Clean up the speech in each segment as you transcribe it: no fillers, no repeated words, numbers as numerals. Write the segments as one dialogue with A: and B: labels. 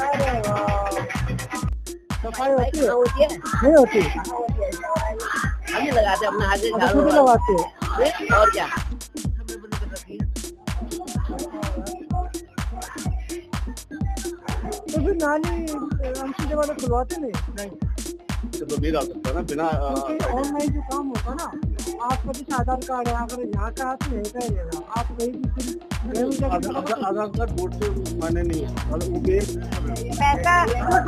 A: अरे वाह, सफाई होती है?
B: होती है,
A: नहीं होती?
B: हम ही लगाते हैं अपना आगे
A: अच्छा,
B: झाड़ू
A: खुद ही
B: वाला।
A: लगाते हो?
B: और क्या हमने बंद कर रखी है।
A: तो फिर नाली अंकित वाले खुलवाते नहीं?
C: तो नहीं डाल सकता ना बिना
A: क्योंकि ऑनलाइन जो काम होता है ना, आपका जैसे आधार कार्ड है, अगर यहाँ का है तो यहीं का ही रहेगा। आप कहीं भी फिर
C: आधार कार्ड बोर्ड से माने नहीं है और वो
D: पैसा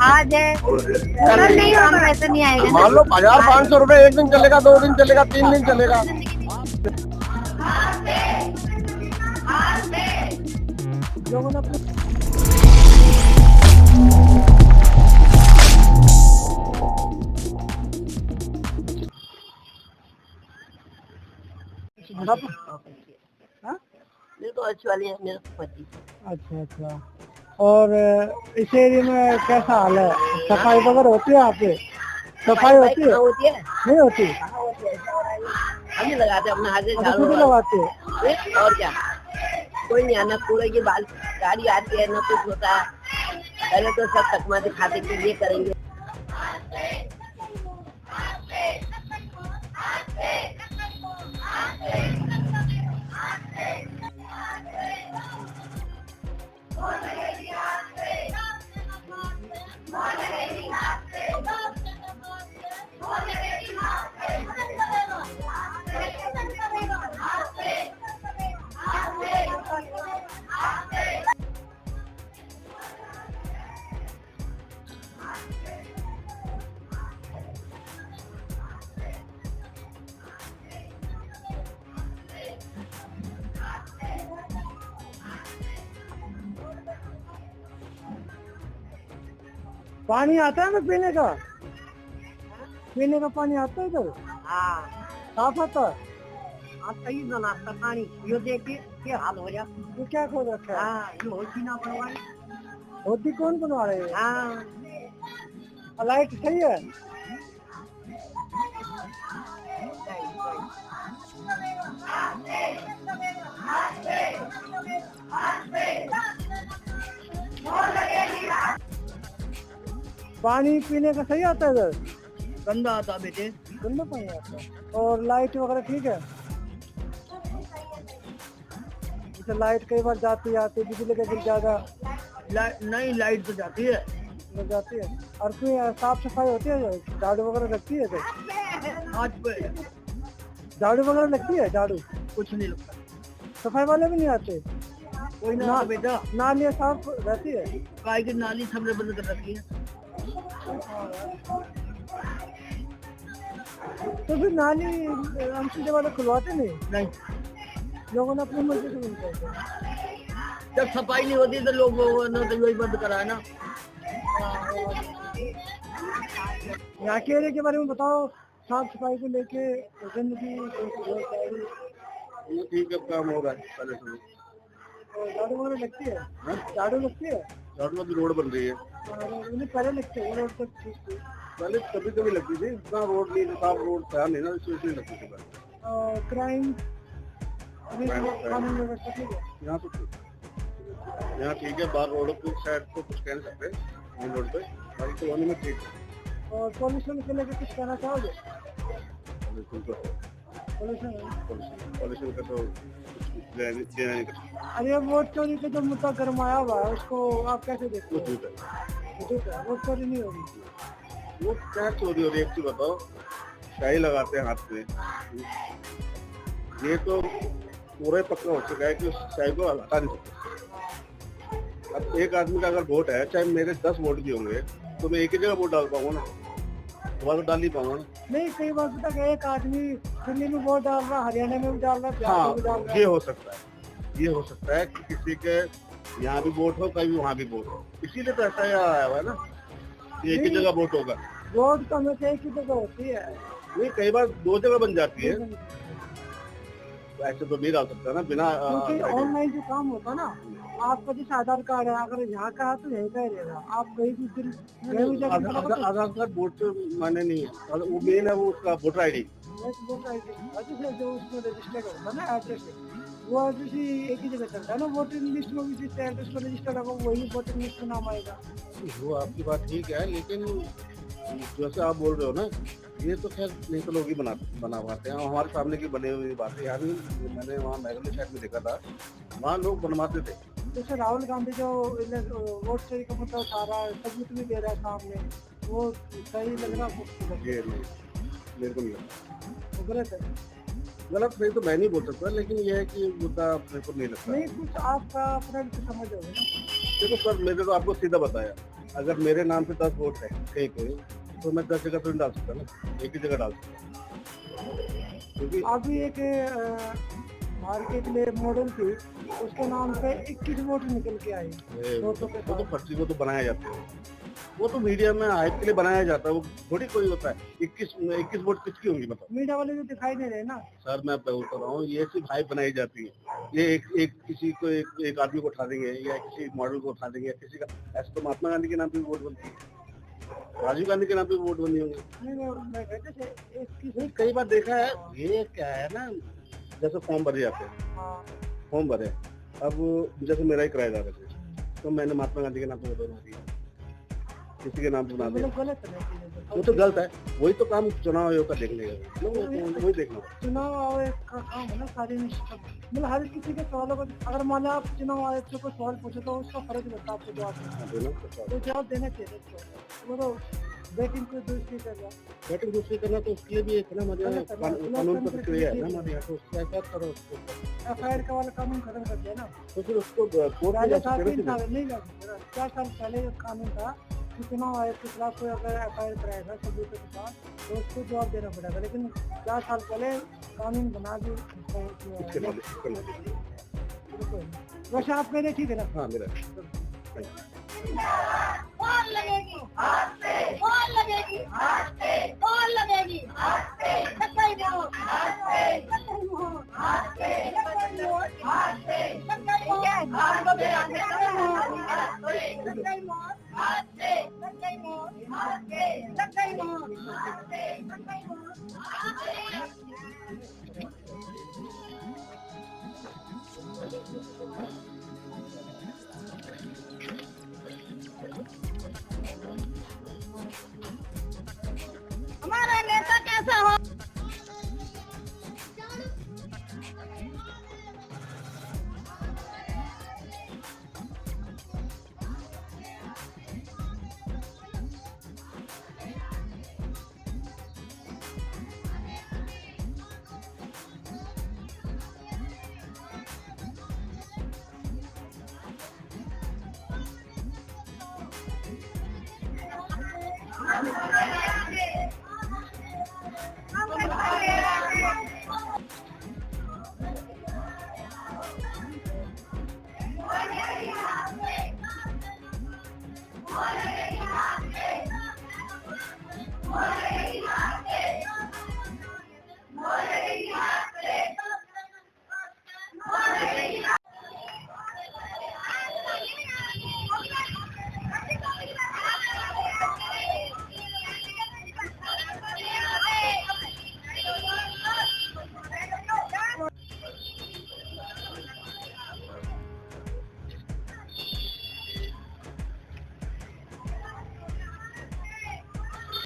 D: आज है, कल नहीं हम पैसा नहीं आएगा।
C: मान लो 1500 रुपए एक दिन चलेगा, 2 दिन चलेगा, 3 दिन चलेगा।
A: लोगों ने अपने हाँ?
B: ये तो अच्छी वाली है मेरे 25।
A: अच्छा अच्छा। और इस एरिया में कैसा हाल है? सफाई वगैरह होती है यहाँ पे? सफाई होती है?
B: होती है,
A: नहीं होती?
B: हम ही लगाते हैं अपना आगे
A: अच्छा,
B: झाड़ू
A: खुद ही
B: वाला।
A: लगाते हो?
B: और क्या कोई नहीं आना, कूड़े की बाल गाड़ी आती है ना, कुछ होता है। पहले तो सब तकमा दिखाते कि ये करेंगे।
A: पानी आता है ना पीने का? पीने का पानी आता है इधर?
B: हाँ,
A: साफ आता है?
B: आप सही नाश्ता पानी यो देखिए क्या हाल हो जाए।
A: ये क्या खोल रखा है?
B: हाँ, ये होती ना बनवाई।
A: होती कौन बनवा रहे हैं?
B: हाँ,
A: लाइट सही है? पानी पीने का सही आता है इधर?
B: गंदा आता बेटे।
A: गंदा पानी आता है। और लाइट वगैरह ठीक है? जैसे लाइट कई बार जाती आती है, बिजली का बिल ज्यादा
B: नहीं, लाइट तो जाती है।
A: लग जाती है। और कोई साफ सफाई होती है? झाड़ू वगैरह लगती है इधर?
B: आज पे
A: झाड़ू वगैरह लगती है? झाड़ू
B: कुछ नहीं लगता,
A: सफाई वाले भी नहीं आते?
B: कोई ना आता बेटा।
A: नालियाँ साफ रहती है?
B: गाय की नाली हमने बंद कर रखी है।
A: तो फिर नाली अंकित वाले खुलवाते नहीं?
B: नहीं,
A: लोगों ने अपनी मर्जी से बंद कर दिया।
B: जब सफाई नहीं होती तो लोग ने तो वही बंद कराया ना।
A: यहाँ के एरिया के बारे में बताओ, साफ सफाई को लेके गंदगी।
C: ठीक है, काम हो रहा है पहले से।
A: झाड़ू वगैरह लगती है? झाड़ू लगती है?
C: झाड़ू की रोड बन रही है।
A: पहले लगती है रोड तक ठीक थी।
C: पहले कभी कभी लगती थी, इतना रोड नहीं था, साफ रोड था नहीं ना, इसलिए लगती थी पहले।
A: क्राइम कानून व्यवस्था ठीक है?
C: यहाँ तो ठीक है, यहाँ ठीक है। बाहर रोड की साइड तो कुछ कह नहीं सकते, मेन रोड पे बाकी कॉलोनी में ठीक है।
A: और पॉल्यूशन के लेकर कुछ कहना चाहोगे?
C: पॉल्यूशन का तो कुछ देना नहीं कर सकते।
A: अरे वोट चोरी का जो मुद्दा गरमाया हुआ है, उसको आप कैसे देखते
C: वो
A: हो?
C: झूठ है,
A: ठीक है, वोट चोरी नहीं होगी।
C: वो क्या चोरी हो रही है? एक चीज बताओ, शाही लगाते हैं हाथ में, ये तो पूरा पक्का हो चुका है कि उस शाही को हटा नहीं सकते। अब एक आदमी का अगर वोट है, चाहे मेरे 10 वोट भी होंगे, तो मैं एक ही जगह वोट डाल पाऊंगा ना, दोबारा डाल नहीं पाऊंगा ना।
A: नहीं, कई बार पता है एक आदमी दिल्ली में वोट डाल रहा, हरियाणा में भी डाल रहा, बिहार में भी डाल
C: हाँ,
A: रहा।
C: ये हो सकता है, ये हो सकता है कि किसी के यहाँ भी वोट हो, कहीं वहाँ भी वोट हो, इसीलिए तो ऐसा यहाँ आया हुआ है ना, एक ही जगह वोट होगा।
A: वोट तो हमेशा एक ही जगह होती है।
C: नहीं, कई बार 2 जगह बन जाती है, ऐसे तो नहीं डाल सकता ना बिना
A: क्योंकि ऑनलाइन जो काम होता है ना, आपका जैसे आधार कार्ड है, अगर यहाँ का है तो यहीं का ही रहेगा। आप कहीं भी फिर कहीं भी जाकर
C: आधार कार्ड वोट से माने नहीं है, वो मेन है वो उसका वोटर आईडी।
A: जो उसमें रजिस्टर्ड होता है ना एड्रेस, वो जैसे एक ही जगह चलता है ना, वोटिंग लिस्ट में भी जिसका एड्रेस पर रजिस्टर्ड होगा वही वोटिंग लिस्ट में नाम आएगा।
C: वो आपकी बात ठीक है, लेकिन जैसे आप बोल रहे हो ना, ये तो खैर नहीं तो लोग ही बना पाते हैं। हमारे सामने की बनी हुई बात है, यहाँ भी मैंने वहाँ मेघालय साइड में देखा था, वहाँ लोग बनवाते थे।
A: जैसे राहुल गांधी जो वोट चोरी का मुद्दा उठा रहा है, सबूत भी दे रहा है सामने, वो सही लग रहा है?
C: ये नहीं, मेरे को नहीं लगता।
A: वो गलत है?
C: गलत नहीं तो मैं नहीं बोल सकता, लेकिन ये है कि मुद्दा मेरे को नहीं लगता।
A: नहीं, कुछ आपका अपना भी तो समझ होगा ना।
C: देखो सर, मैंने तो आपको सीधा बताया, अगर मेरे नाम पे 10 वोट है कहीं पे, तो मैं 10 जगह तो नहीं डाल सकता ना, एक ही जगह डाल सकता। क्योंकि
A: अभी एक मार्केट में मॉडल थी, उसके नाम पे 21 वोट निकल के आए।
C: वो तो फर्जी को तो बनाया जाता है, वो तो मीडिया में हाइप के लिए बनाया जाता है, वो थोड़ी कोई होता है। 21 वोट किसकी होंगी बताओ?
A: मीडिया वाले भी दिखाई दे रहे हैं ना।
C: सर मैं बोलता रहा हूँ, ये सिर्फ हाइप बनाई जाती है। ये एक किसी को एक आदमी को उठा देंगे, या किसी मॉडल को उठा देंगे, या किसी का। ऐसे तो महात्मा गांधी के नाम पे भी वोट बनती है, राजीव गांधी के नाम पे भी वोट बनी होंगी।
A: मैं कहते थे 21
C: कई बार देखा है। ये क्या है ना, जैसे फॉर्म भरे जाते हैं,
A: हाँ,
C: फॉर्म भरे, अब जैसे मेरा ही किराएदार है, तो मैंने महात्मा गांधी के नाम पे वोट बना दिया, किसी के नाम पे बना दिया,
A: गलत है।
C: वो तो गलत है। वही तो काम चुनाव आयोग का देखने का, वही देखना।
A: चुनाव आयोग का काम है ना सारी मतलब हर किसी के सवालों का, अगर मान लो आप चुनाव आयोग से कोई सवाल पूछे तो उसका फर्ज बनता है आपको जवाब देना, तो जवाब देना चाहिए। वो तो बैटिंग कोई दूसरी कर रहा है,
C: बैटिंग दूसरी करना, तो उसके लिए भी एक ना हमारे कानून का प्रक्रिया है ना हमारे यहाँ, तो उसका एहसास करो उसको।
A: FIR का वाला कानून खत्म कर दिया ना,
C: तो फिर उसको कोर्ट में
A: पहले
C: जा सकते हैं ना।
A: नहीं लगा 4 साल पहले कानून था कि चुनाव आयोग के खिलाफ कोई अगर FIR कराएगा सबूत के साथ तो उसको जवाब देना पड़ेगा, लेकिन 4 साल पहले कानून बना दी। वैसे आप कह रहे ठीक है ना?
C: हाँ मेरा
D: कौन लगेगी हाथ से, कौन लगेगी हाथ से, कौन लगेगी हाथ से, सच्चाई वोट हाथ से, सच्चाई वोट हाथ से, सच्चाई वोट हाथ से, सच्चाई वोट हाथ से, सच्चाई वोट हाथ से, सच्चाई वोट हाथ से, सच्चाई वोट हाथ से, सच्चाई वोट हाथ से। हमारा नेता कैसा हो?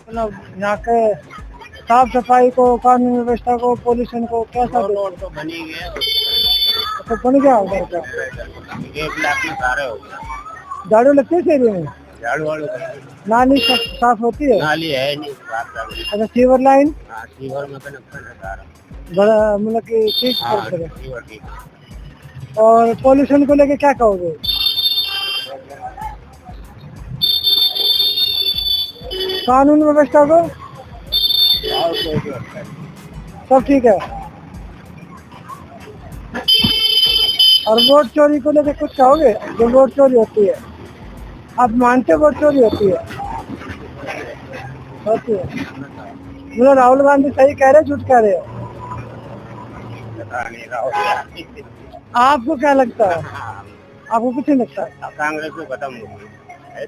A: मतलब यहाँ के साफ सफाई को, कानून व्यवस्था को, पोल्यूशन को कैसा
E: रोड तो बनी गया,
A: तो बन गया उधर का?
E: एक लाख में सारे हो गए।
A: झाड़ू लगती है इस एरिया में?
E: झाड़ू वाड़ू
A: नाली साफ होती है?
E: नाली है नहीं, साफ साफ।
A: अच्छा, सीवर लाइन
E: हाँ, सीवर में कनेक्शन है सारा।
A: बड़ा मतलब कि ठीक
E: हाँ,
A: कर रहे।
E: सीवर ठीक।
A: और पोल्यूशन को लेके क्या कहोगे? कानून व्यवस्था को सब ठीक है? और वोट चोरी को लेकर कुछ कहोगे? जो वोट चोरी होती है, आप मानते वोट चोरी होती है? होती है। मतलब राहुल गांधी सही कह रहे, झूठ कह रहे हो? आपको क्या लगता है? आपको कुछ नहीं लगता?
E: कांग्रेस में खत्म हो गई
A: है?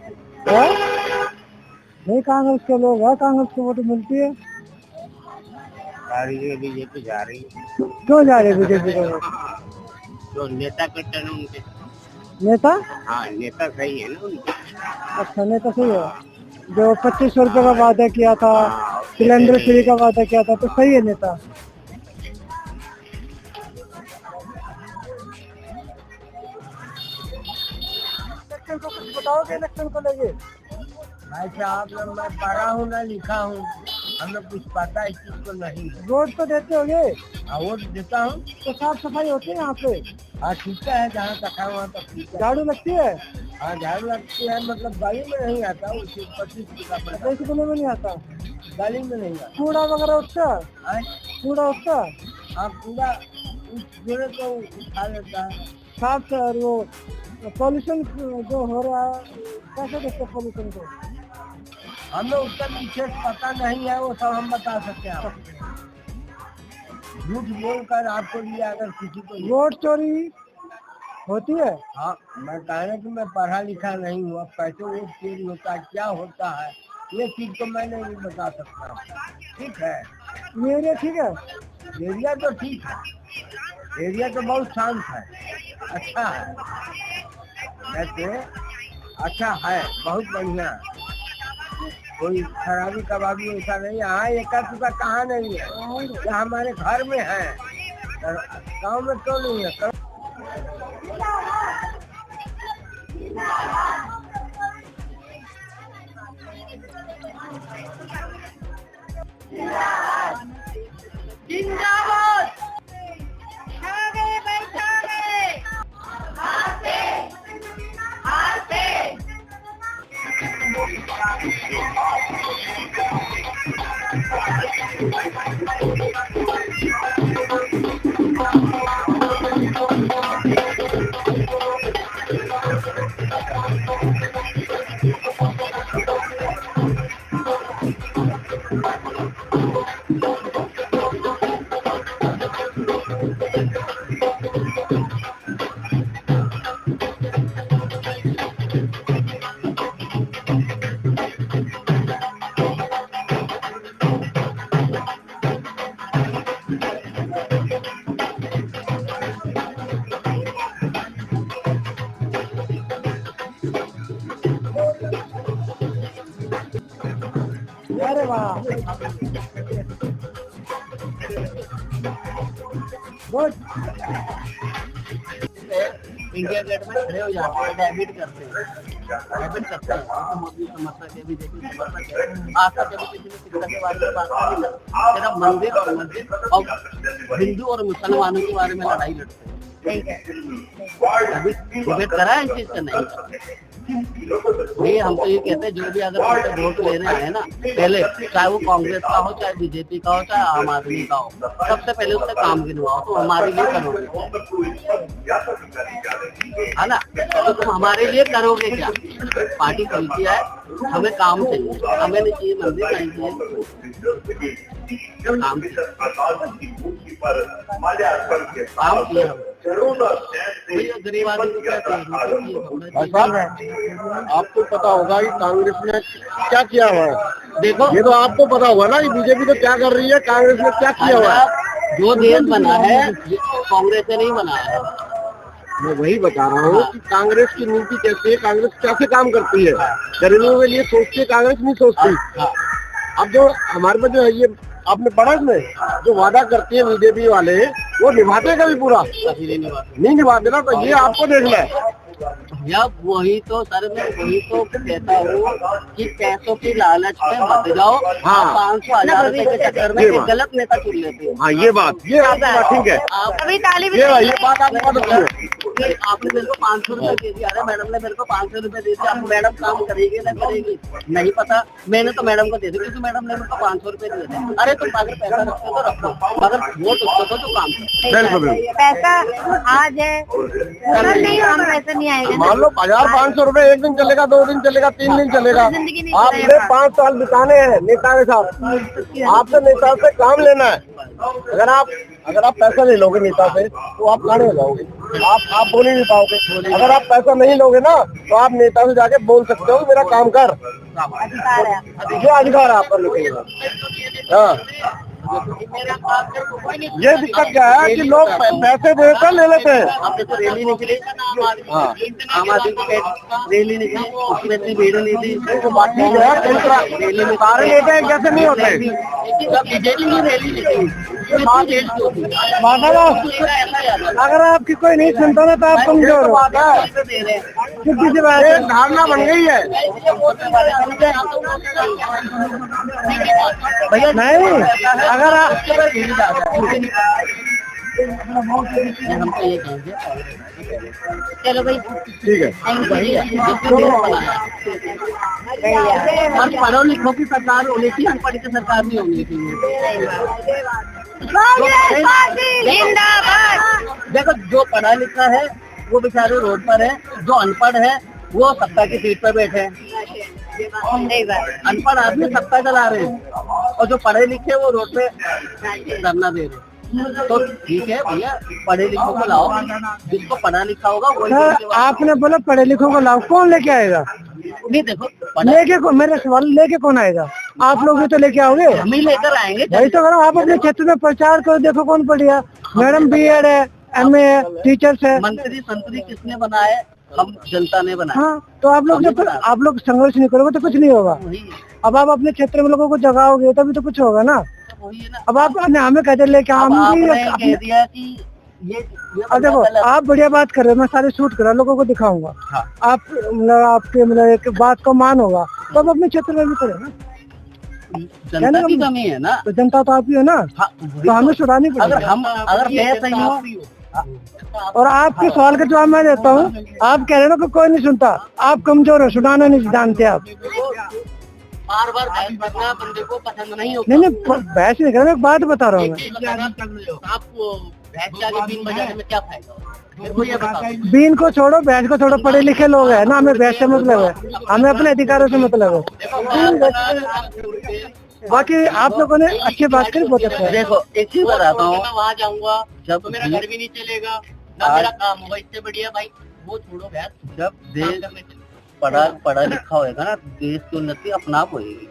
A: नहीं, कांग्रेस के लोग हैं, कांग्रेस को वोट मिलती है।
E: सारी जगह बीजेपी जा रही है।
A: क्यों जा रहे बीजेपी को?
E: जो नेता के टर्न उनके,
A: नेता?
E: हाँ नेता सही है ना उनके।
A: अच्छा, नेता सही है। जो 2500 रुपए का वादा किया था, सिलेंडर फ्री का वादा किया था, तो सही है नेता। इलेक्शन को कुछ बताओगे, इलेक्शन को लेके?
F: भाई साहब ना मैं पढ़ा हूँ ना लिखा हूँ, हमें कुछ पता इस चीज को नहीं।
A: वोट तो देते होगे?
F: हाँ वोट देता हूँ।
A: तो साफ सफाई होती है यहाँ पे?
F: हाँ ठीक है, जहाँ तक है वहाँ तक ठीक है।
A: झाड़ू लगती है?
F: हाँ झाड़ू लगती है, मतलब गली में नहीं आता, उसे 25 का पड़ता है।
A: गली में नहीं आता?
F: गली में नहीं आता।
A: कूड़ा वगैरह उठता?
F: हाँ?
A: कूड़ा उठता?
F: हाँ कूड़ा जोड़े तो उठा लेता है।
A: साफ सर, वो पॉल्यूशन जो हो रहा है, कैसे देखते पॉल्यूशन को?
F: हमें उसका विशेष पता नहीं है, वो सब हम बता सकते हैं आपको। झूठ बोलकर आपको लिए अगर किसी को
A: वोट चोरी होती है?
F: हाँ मैं कह रहा कि मैं पढ़ा लिखा नहीं हुआ, कैसे वोट चोरी होता है, क्या होता है, ये चीज तो मैं नहीं बता सकता। ठीक है,
A: ये एरिया ठीक है?
F: एरिया तो ठीक है, एरिया तो बहुत शांत है, अच्छा है, वैसे अच्छा है, बहुत बढ़िया। कोई खराबी कबाबी ऐसा नहीं है। हाँ एका तुका कहाँ नहीं है, यहाँ हमारे घर में है, गाँव में तो नहीं है।
D: जिंदाबाद। आगे बैठागे, आगे आगे।
A: अरे वाह, गुड।
B: इंडिया गेट में खड़े हो जाते हैं, डेबिट करते हैं, तो मोदी समझता है, बीजेपी समझता है। आशा कभी किसी ने शिक्षा के बारे में बात नहीं करती, सिर्फ मंदिर और मस्जिद और हिंदू और मुसलमानों के बारे में लड़ाई लड़ते हैं। अभी डिबेट करा है इस चीज का? नहीं। ये हम तो ये कहते हैं, जो भी अगर वोट लेने आए ना, पहले चाहे वो कांग्रेस का हो, चाहे बीजेपी का हो, चाहे आम आदमी का हो, सबसे पहले उससे काम गिनवाओ। तो हमारे लिए करोगे, है ना? तो तुम हमारे लिए करोगे क्या? पार्टी चलती है, हमें काम चाहिए, हमें नहीं चाहिए मंदिर, नहीं चाहिए काम किया। गरीब आदमी को क्या चाहिए?
C: आपको पता होगा कि कांग्रेस ने क्या किया हुआ है।
B: देखो,
C: ये तो आपको पता होगा ना कि बीजेपी तो क्या कर रही है, कांग्रेस ने क्या किया हुआ है।
B: जो देश बना है कांग्रेस ने नहीं बनाया है।
C: मैं वही बता रहा हूँ कि कांग्रेस की नीति कैसे है, कांग्रेस कैसे काम करती है, गरीबों के लिए सोचती है, कांग्रेस नहीं सोचती। अब जो हमारे पास जो है, ये आपने पढ़ा इसमें, जो वादा करती है बीजेपी वाले, वो निभाते कभी पूरा नहीं निभाते ना, तो ये आपको देखना है।
B: या वही तो सर, मैं वही तो कहता हूँ कि पैसों की लालच में मत जाओ।
C: हाँ।
B: 500,000 रुपए के चक्कर में एक गलत नेता चुन लेते हो।
C: हाँ ये बात, ये आपकी बात ठीक है,
D: अभी ताली
C: ये बात आपकी बात होती है।
B: आपने मेरे को 500 रुपए दे दिया, अरे मैडम ने मेरे को 500 रुपए दे दिया, अब मैडम काम करेगी ना करेगी नहीं पता, मैंने तो मैडम को दे दिया क्योंकि मैडम ने मेरे को 500 रुपए दिए थे। अरे तुम अगर पैसा रखते तो रखो, मगर वोट उसको तो जो काम करो।
D: पैसा आज है, कल नहीं, हम पैसे नहीं आएगा।
C: मान लो 1500 रुपए एक दिन चलेगा, 2 दिन चलेगा, 3 दिन चलेगा। आपने 5 साल बिताने हैं नेता के साथ, आपसे नेता से काम लेना है। अगर आप पैसा ले लोगे नेता से, तो आप काने हो जाओगे, आप बोल ही नहीं पाओगे। अगर आप पैसा नहीं लोगे ना, तो आप नेता से जाके बोल सकते हो मेरा काम कर,
D: अधिकार है,
C: जो अधिकार है आपका निकलेगा। हाँ ये दिक्कत क्या है कि लोग पैसे देकर ले लेते हैं।
B: अब देखो रैली निकली, हाँ आम आदमी की रैली निकली, उसमें इतनी भीड़ नहीं थी।
C: रैली में सारे लेते हैं, कैसे नहीं होते?
B: बीजेपी की रैली निकली,
A: अगर आपकी कोई नहीं सुनता ना तो आप कमजोर हो। सीधी सी बात है।
C: धारणा बन गई है।
B: भैया
A: नहीं, अगर आप
B: हमको ये कहेंगे, चलो भाई
C: ठीक है।
B: और पढ़ो लिखो की सरकार होनी चाहिए, अनपढ़ की सरकार नहीं होनी चाहिए। देखो जो पढ़ा लिखा है वो बेचारे रोड पर है, जो अनपढ़ है वो सत्ता की सीट पर बैठे हैं। अनपढ़ आदमी सत्ता चला रहे हैं और जो पढ़े लिखे वो रोड पे धरना दे रहे हैं। तो ठीक है भैया, पढ़े लिखों को लाओ, जिसको पढ़ा लिखा होगा वही।
A: आपने बोला पढ़े लिखों को लाओ, कौन लेके आएगा?
B: नहीं देखो
A: लेके मेरा सवाल, लेके कौन आएगा? आप लोग भी तो लेके आओगे।
B: हम ही लेकर आएंगे।
A: वही तो करो, आप अपने क्षेत्र में प्रचार करो, देखो कौन पढ़िया। मैडम BEd है, MA है, टीचर्स है।
B: मंत्री संतरी किसने बनाए? हम जनता ने बनाया।
A: हाँ, तो आप लोग संघर्ष नहीं करोगे तो कुछ नहीं होगा। अब आप अपने क्षेत्र में लोगों को जगाओगे तभी तो कुछ होगा ना। अब आप हमें कहते लेके
B: कह दिया कि ये
A: अब देखो, आप बढ़िया बात कर रहे हो, मैं सारे शूट कर रहा लोगों को दिखाऊंगा।
B: हाँ।
A: आप मतलब आपके मतलब एक बात को मान होगा तो आप अपने क्षेत्र में भी करें ना।
B: जनता की कमी है ना,
A: तो जनता तो आप ही हो ना।
B: हाँ,
A: तो हमें सुधारनी पड़ेगी।
B: अगर मैं सही हूँ
A: और आपके सवाल का जवाब मैं देता हूँ। आप कह रहे हो कि कोई नहीं सुनता, आप कमजोर हो, सुनाना नहीं जानते आप।
B: बार बार बहस करना बंदे को पसंद नहीं होता।
A: नहीं बहस नहीं कर रहा, मैं एक बात बता रहा हूँ।
B: आपको भैंस के आगे बीन बजाने में क्या फायदा? मेरे को ये बताओ।
A: बीन को छोड़ो, बहस को छोड़ो, पढ़े लिखे लोग हैं ना, हमें बहस से मतलब है, हमें अपने अधिकारों से मतलब है। बाकी आप लोगों ने अच्छी बात करी, बहुत अच्छा है।
B: देखो एक चीज बताता हूँ, वहाँ जाऊंगा जब मेरा घर भी नहीं चलेगा ना, मेरा काम होगा। इससे बढ़िया भाई वो छोड़ो भैंस। जब देश पढ़ा लिखा होगा ना, देश की उन्नति अपना आप होगी।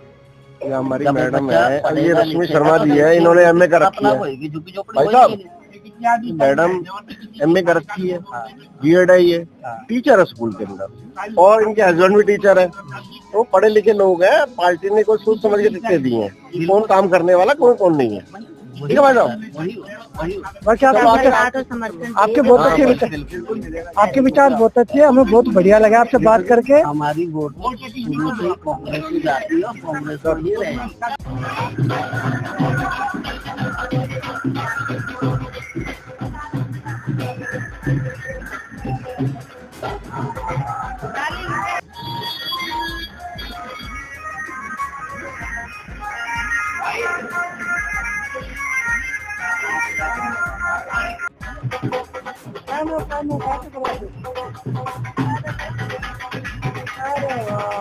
C: ये हमारी मैडम है, ये रश्मि शर्मा जी है, इन्होंने MA कर रखी है। भाई साहब, मैडम MA कर रखी है, BEd है, ये टीचर है स्कूल के अंदर, और इनके हस्बैंड भी टीचर है। तो पढ़े लिखे लोग हैं, पार्टी ने कोई सोच समझ के टिकटें दी हैं, कौन काम करने वाला कौन नहीं है। ठीक है भाई साहब।
A: बाकी आपके बहुत अच्छे विचार, आपके विचार बहुत अच्छे, हमें बहुत बढ़िया लगा आपसे बात करके।
B: हमारी वोट शुरू से कांग्रेस की जाती है और कांग्रेस पर ही रहेगी।
A: अरे वाह।